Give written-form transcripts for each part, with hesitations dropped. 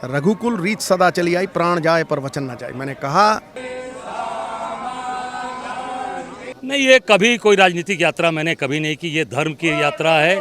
रघुकुल रीत सदा चली आई, प्राण जाए पर वचन न जाए। मैंने कहा नहीं, ये कभी कोई राजनीतिक यात्रा मैंने कभी नहीं की, ये धर्म की यात्रा है।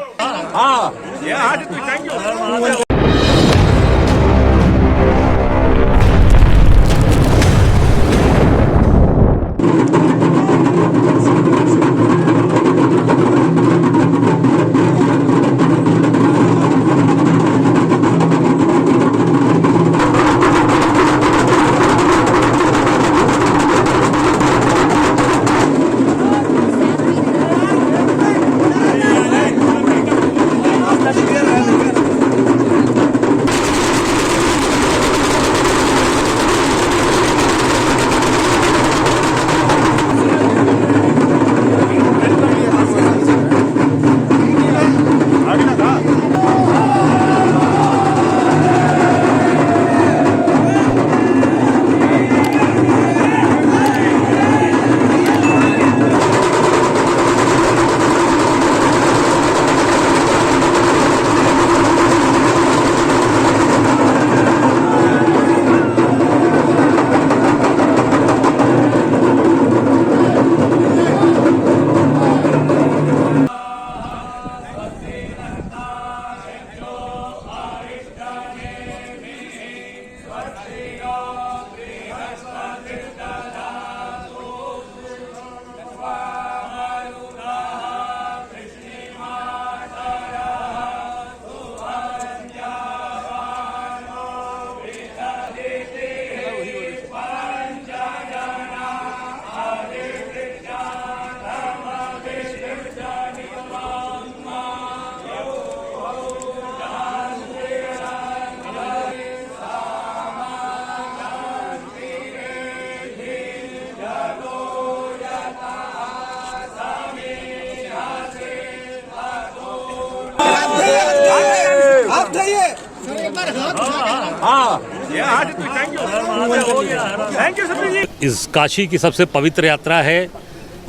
इस काशी की सबसे पवित्र यात्रा है।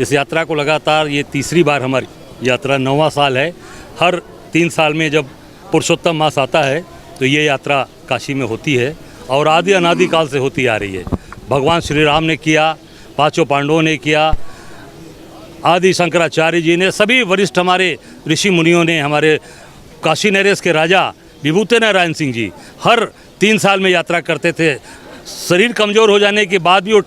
इस यात्रा को लगातार ये तीसरी बार हमारी यात्रा, 9वां साल है। हर 3 साल में जब पुरुषोत्तम मास आता है तो ये यात्रा काशी में होती है और आदि अनादि काल से होती आ रही है। भगवान श्री राम ने किया, 5 पांडवों ने किया, आदि शंकराचार्य जी ने, सभी वरिष्ठ हमारे ऋषि मुनियों ने, हमारे काशी नरेश के राजा विभूति नारायण सिंह जी हर 3 साल में यात्रा करते थे। शरीर कमज़ोर हो जाने के बाद भी वो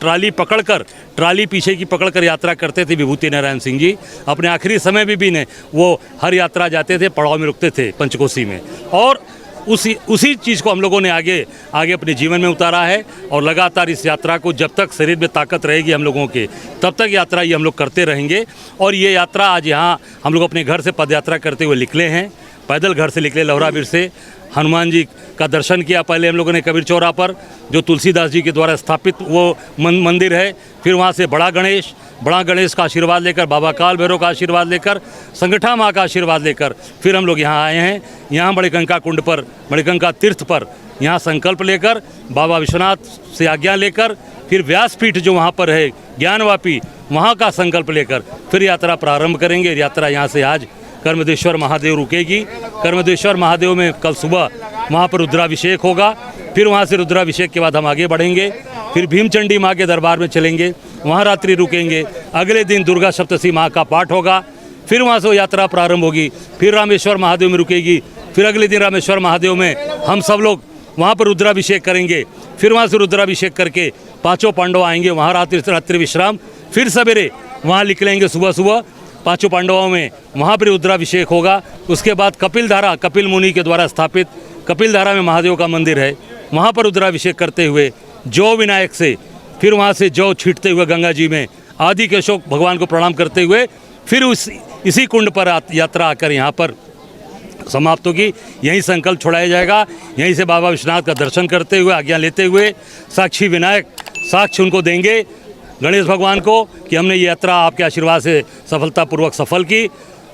ट्राली पीछे की पकड़कर यात्रा करते थे विभूति नारायण सिंह जी। अपने आखिरी समय में भी ने वो हर यात्रा जाते थे, पड़ाव में रुकते थे पंचकोशी में, और उसी चीज़ को हम लोगों ने आगे अपने जीवन में उतारा है। और लगातार इस यात्रा को, जब तक शरीर में ताकत रहेगी हम लोगों के, तब तक यात्रा ये हम लोग करते रहेंगे। और ये यात्रा आज यहाँ हम लोग अपने घर से पदयात्रा करते हुए निकले हैं, पैदल घर से निकले लोहराबीर से। हनुमान जी का दर्शन किया पहले हम लोगों ने कबीर चौरा पर, जो तुलसीदास जी के द्वारा स्थापित वो मंदिर है। फिर वहाँ से बड़ा गणेश का आशीर्वाद लेकर, बाबा काल भैरव का आशीर्वाद लेकर, संगठा माँ का आशीर्वाद लेकर फिर हम लोग यहाँ आए हैं। यहाँ मणिकंका कुंड पर, मणिकंका तीर्थ पर यहाँ संकल्प लेकर, बाबा विश्वनाथ से आज्ञा लेकर, फिर व्यासपीठ जो वहाँ पर है ज्ञानवापी, वहाँ का संकल्प लेकर फिर यात्रा प्रारंभ करेंगे। यात्रा यहाँ से आज कर्मदेश्वर महादेव रुकेगी। कर्मदेश्वर महादेव में कल सुबह वहाँ पर रुद्राभिषेक होगा। फिर वहाँ से रुद्राभिषेक के बाद हम आगे बढ़ेंगे, फिर भीमचंडी माँ के दरबार में चलेंगे, वहाँ रात्रि रुकेंगे। अगले दिन दुर्गा सप्तशी माँ का पाठ होगा, फिर वहाँ से यात्रा प्रारंभ होगी। फिर रामेश्वर महादेव में रुकेगी, फिर अगले दिन रामेश्वर महादेव में हम सब लोग वहाँ पर रुद्राभिषेक करेंगे। फिर वहाँ से रुद्राभिषेक करके 5 पांडव आएंगे, वहाँ रात्रि विश्राम। फिर सवेरे वहाँ निकलेंगे सुबह 5 पांडवों में, वहाँ पर रुद्राभिषेक होगा। उसके बाद कपिल मुनि के द्वारा स्थापित कपिलधारा में महादेव का मंदिर है, वहाँ पर रुद्राभिषेक करते हुए जौ विनायक से, फिर वहाँ से जौ छींटते हुए गंगा जी में आदि केशव भगवान को प्रणाम करते हुए फिर इसी कुंड पर यात्रा आकर यहाँ पर समाप्त होगी। यहीं संकल्प छोड़ाया जाएगा। यहीं से बाबा विश्वनाथ का दर्शन करते हुए, आज्ञा लेते हुए, साक्षी विनायक साक्ष्य उनको देंगे गणेश भगवान को कि हमने ये यात्रा आपके आशीर्वाद से सफलतापूर्वक सफल की,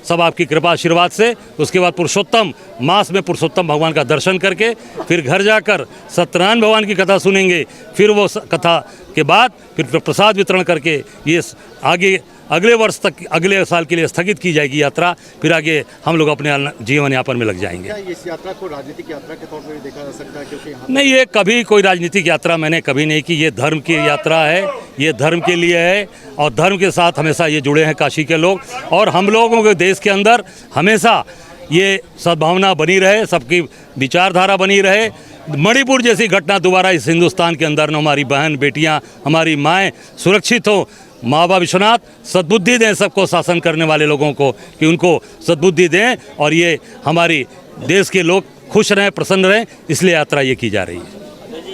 सब आपकी कृपा आशीर्वाद से। उसके बाद पुरुषोत्तम मास में पुरुषोत्तम भगवान का दर्शन करके फिर घर जाकर सत्यनारायण भगवान की कथा सुनेंगे। फिर वो कथा के बाद फिर प्रसाद वितरण करके ये आगे अगले वर्ष तक, अगले साल के लिए स्थगित की जाएगी यात्रा। फिर आगे हम लोग अपने जीवन यापन में लग जाएंगे। क्या इस यात्रा को राजनीतिक यात्रा के तौर पर भी देखा जा सकता है? क्योंकि नहीं, ये कभी कोई राजनीतिक यात्रा मैंने कभी नहीं की। ये धर्म की यात्रा है, ये धर्म के लिए है और धर्म के साथ हमेशा ये जुड़े हैं काशी के लोग। और हम लोगों के देश के अंदर हमेशा ये सद्भावना बनी रहे, सबकी विचारधारा बनी रहे। मणिपुर जैसी घटना दोबारा इस हिंदुस्तान के अंदर न हमारी बहन बेटियां, हमारी माएँ सुरक्षित हो। माँ बाप विश्वनाथ सद्बुद्धि दें सबको, शासन करने वाले लोगों को, कि उनको सद्बुद्धि दें और ये हमारी देश के लोग खुश रहें, प्रसन्न रहें, इसलिए यात्रा ये की जा रही है।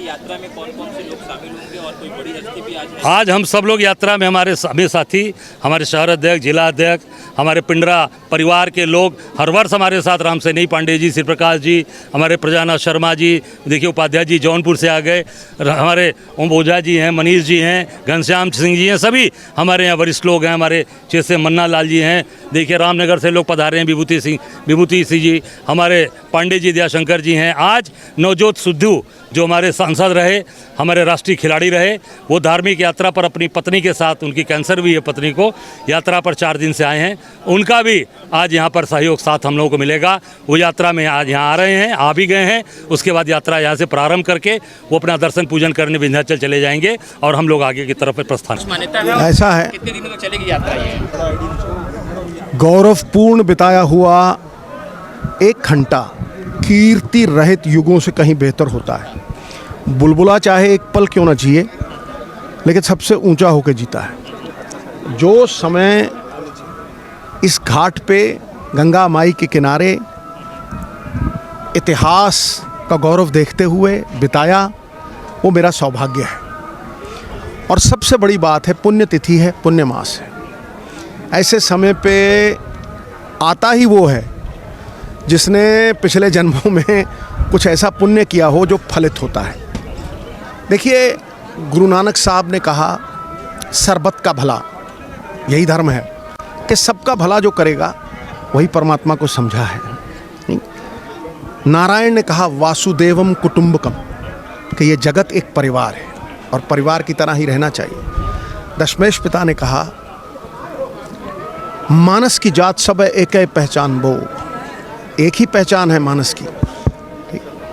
यात्रा में कौन कौन से लोग शामिल होंगे और कोई बड़ी हस्ती भी आज हम सब लोग यात्रा में, हमारे सभी साथी, हमारे शहर अध्यक्ष, जिला अध्यक्ष, हमारे पिंडरा परिवार के लोग हर वर्ष हमारे साथ, राम सैनी पांडे जी, श्री प्रकाश जी, हमारे प्रजानाथ शर्मा जी, देखिए उपाध्याय जी जौनपुर से आ गए, हमारे ओम ओझा जी हैं, मनीष जी हैं, घनश्याम सिंह जी हैं, सभी हमारे यहाँ वरिष्ठ लोग हैं। हमारे जैसे मन्ना लाल जी हैं, देखिए रामनगर से लोग पधारे हैं, विभूति सिंह जी, हमारे पांडे जी, दयाशंकर जी हैं। आज नवजोत सिद्धू जो हमारे सांसद रहे, हमारे राष्ट्रीय खिलाड़ी रहे, वो धार्मिक यात्रा पर अपनी पत्नी के साथ, उनकी कैंसर भी है पत्नी को, यात्रा पर 4 दिन से आए हैं। उनका भी आज यहाँ पर सहयोग साथ हम लोगों को मिलेगा। वो यात्रा में आज यहाँ आ रहे हैं, आ भी गए हैं। उसके बाद यात्रा यहाँ से प्रारंभ करके वो अपना दर्शन पूजन करने विंध्याचल चले जाएंगे और हम लोग आगे की तरफ प्रस्थान। ऐसा है, कितने दिनों में चलेगी यात्रा ये? गौरवपूर्ण बिताया हुआ 1 घंटा कीर्ति रहित युगों से कहीं बेहतर होता है। बुलबुला चाहे एक पल क्यों ना जिए, लेकिन सबसे ऊंचा होकर जीता है। जो समय इस घाट पे गंगा माई के किनारे इतिहास का गौरव देखते हुए बिताया, वो मेरा सौभाग्य है। और सबसे बड़ी बात है, पुण्यतिथि है, पुण्य मास है। ऐसे समय पे आता ही वो है जिसने पिछले जन्मों में कुछ ऐसा पुण्य किया हो जो फलित होता है। देखिए, गुरु नानक साहब ने कहा, सरबत का भला, यही धर्म है कि सबका भला जो करेगा वही परमात्मा को समझा है। नारायण ने कहा, वासुदेवम कुटुंबकम, कि ये जगत एक परिवार है और परिवार की तरह ही रहना चाहिए। दशमेश पिता ने कहा, मानस की जात सब है एक पहचान वो, एक ही पहचान है मानस की,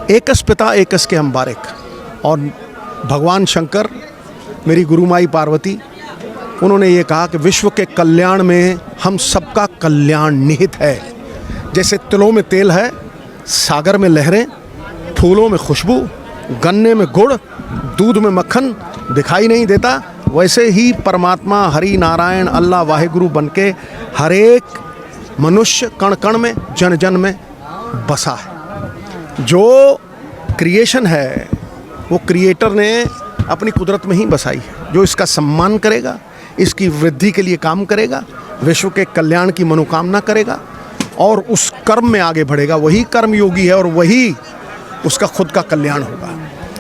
एकस पिता एकस के हम बारिक। और भगवान शंकर, मेरी गुरु माई पार्वती, उन्होंने ये कहा कि विश्व के कल्याण में हम सबका कल्याण निहित है। जैसे तिलों में तेल है, सागर में लहरें, फूलों में खुशबू, गन्ने में गुड़, दूध में मक्खन दिखाई नहीं देता, वैसे ही परमात्मा हरि नारायण अल्लाह वाहिगुरु बनके हर एक मनुष्य कण कण में, जन जन में बसा है। जो क्रिएशन है वो क्रिएटर ने अपनी कुदरत में ही बसाई है। जो इसका सम्मान करेगा, इसकी वृद्धि के लिए काम करेगा, विश्व के कल्याण की मनोकामना करेगा और उस कर्म में आगे बढ़ेगा, वही कर्म योगी है और वही उसका खुद का कल्याण होगा।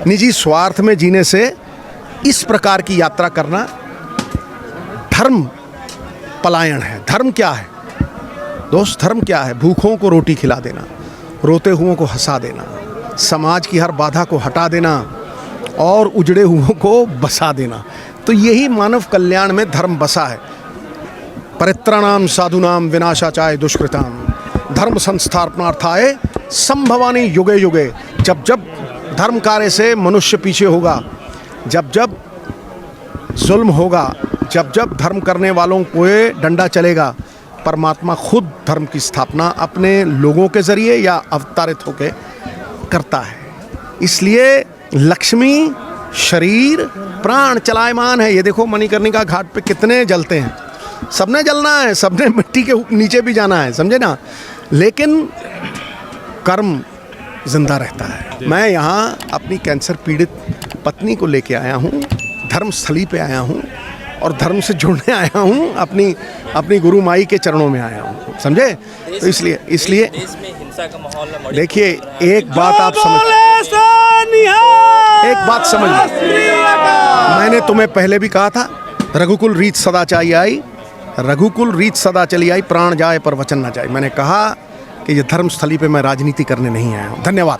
निजी स्वार्थ में जीने से इस प्रकार की यात्रा करना धर्म पलायन है। धर्म क्या है दोस्त? धर्म क्या है? भूखों को रोटी खिला देना, रोते हुओं को हंसा देना, समाज की हर बाधा को हटा देना और उजड़े हुओं को बसा देना। तो यही मानव कल्याण में धर्म बसा है। परित्राणाम साधुनाम विनाशाचाय दुष्कृताम धर्म संस्थापनार्थाय संभवानी युगे युगे। जब जब धर्म कार्य से मनुष्य पीछे होगा, जब जब जुल्म होगा, जब जब धर्म करने वालों को डंडा चलेगा, परमात्मा खुद धर्म की स्थापना अपने लोगों के ज़रिए या अवतारित होकर करता है। इसलिए लक्ष्मी शरीर प्राण चलायमान है। ये देखो, मणिकर्णिका घाट पे कितने जलते हैं, सबने जलना है, सबने मिट्टी के नीचे भी जाना है, समझे ना, लेकिन कर्म जिंदा रहता है। मैं यहाँ अपनी कैंसर पीड़ित पत्नी को लेके आया हूँ, धर्मस्थली पे आया हूँ और धर्म से जुड़ने आया हूँ, अपनी गुरु माई के चरणों में आया हूँ, समझे। तो इसलिए देश में हिंसा का माहौल, देखिए, एक बात आप समझ, मैंने तुम्हें पहले भी कहा था, रघुकुल रीत सदा चाहिए आई, रघुकुल रीत सदा चली आई, प्राण जाए पर वचन न जाए। मैंने कहा कि ये धर्मस्थली पे मैं राजनीति करने नहीं आया हूँ। धन्यवाद।